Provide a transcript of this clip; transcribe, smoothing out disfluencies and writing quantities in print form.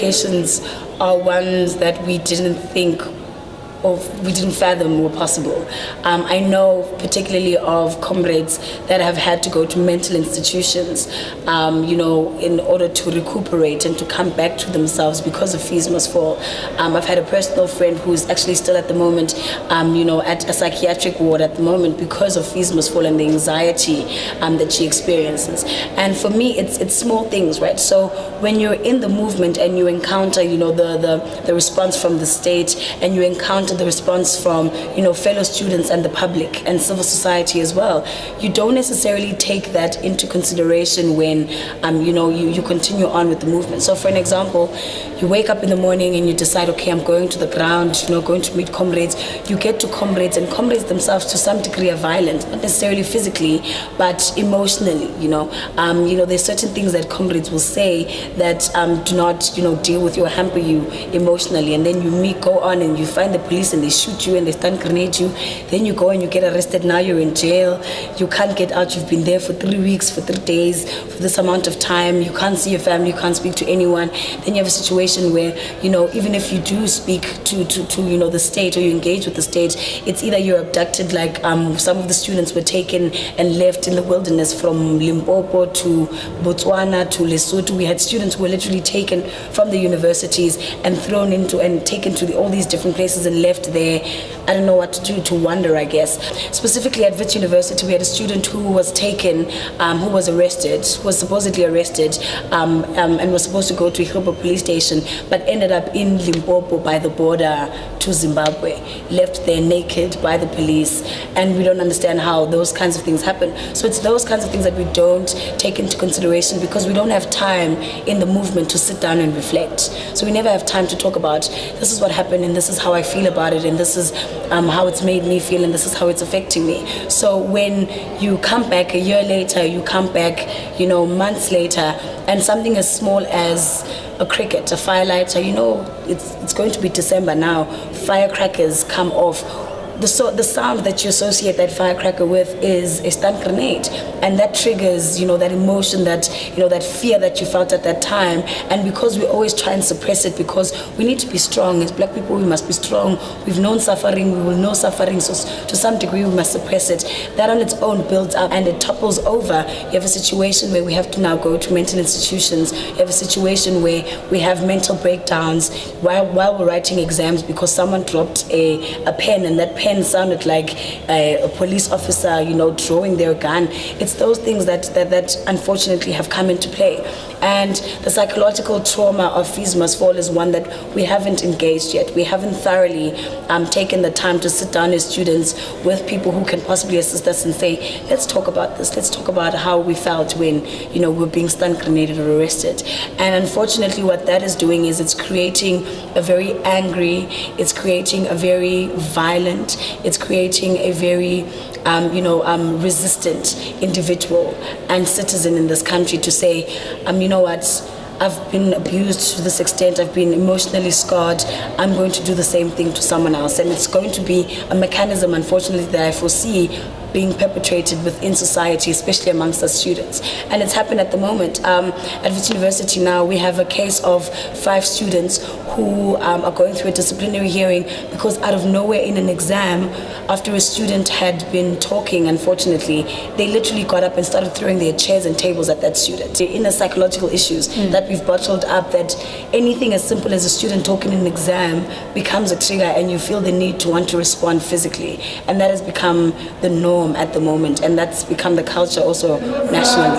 repercussions are ones that we didn't think we didn't fathom were possible. I know particularly of comrades that have had to go to mental institutions, in order to recuperate and to come back to themselves because of Fees Must Fall. I've had a personal friend who's actually still at the moment, at a psychiatric ward at the moment because of Fees Must Fall and the anxiety that she experiences. And for me, it's small things, right? So when you're in the movement and you encounter, the response from the state, and you encounter the response from fellow students and the public and civil society as well, you don't necessarily take that into consideration when you continue on with the movement. So for an example, you wake up in the morning and you decide, okay, I'm going to the ground, going to meet comrades. You get to comrades, and comrades themselves to some degree are violent, not necessarily physically but emotionally. There's certain things that comrades will say that do not deal with you or hamper you emotionally, and then you go on and you find the police and they shoot you and they stun grenade you. Then you go and you get arrested. Now you're in jail. You can't get out. You've been there for 3 weeks, for 3 days, for this amount of time. You can't see your family. You can't speak to anyone. Then you have a situation where even if you do speak to the state, or you engage with the state, it's either you're abducted, like some of the students were taken and left in the wilderness from Limpopo to Botswana to Lesotho. We had students who were literally taken from the universities and thrown into and taken to all these different places and left there. I don't know what to do, to wonder, I guess. Specifically at Wits University, we had a student who was taken, who was supposedly arrested, and was supposed to go to Ihobo police station, but ended up in Limpopo by the border to Zimbabwe, left there naked by the police, and we don't understand how those kinds of things happen. So it's those kinds of things that we don't take into consideration because we don't have time in the movement to sit down and reflect. So we never have time to talk about, this is what happened and this is how I feel about it, and this is how it's made me feel, and this is how it's affecting me. So when you come back a year later, you come back, months later, and something as small as a cricket, a firelighter, it's going to be December now, firecrackers come off. The sound that you associate that firecracker with is a stun grenade, and that triggers, that emotion, that fear that you felt at that time. And because we always try and suppress it, because we need to be strong as Black people, we must be strong. We've known suffering, we will know suffering, so to some degree we must suppress it. That on its own builds up and it topples over. You have a situation where we have to now go to mental institutions. You have a situation where we have mental breakdowns while we're writing exams because someone dropped a pen, and that pen sounded like a police officer, drawing their gun. It's those things that unfortunately have come into play. And the psychological trauma of Fees Must Fall is one that we haven't engaged yet. We haven't thoroughly taken the time to sit down as students with people who can possibly assist us and say, let's talk about this. Let's talk about how we felt when, we're being stun grenaded or arrested. And unfortunately, what that is doing is it's creating a very angry, it's creating a very violent, it's creating a very resistant individual and citizen in this country to say, you know what, I've been abused to this extent, I've been emotionally scarred, I'm going to do the same thing to someone else. And it's going to be a mechanism, unfortunately, that I foresee being perpetrated within society, especially amongst us students. And it's happened at the moment. At Wits University now, we have a case of 5 students who are going through a disciplinary hearing because out of nowhere in an exam, after a student had been talking, unfortunately, they literally got up and started throwing their chairs and tables at that student. The inner psychological issues that we've bottled up, that anything as simple as a student talking in an exam becomes a trigger and you feel the need to want to respond physically. And that has become the norm at the moment, and that's become the culture also nationally.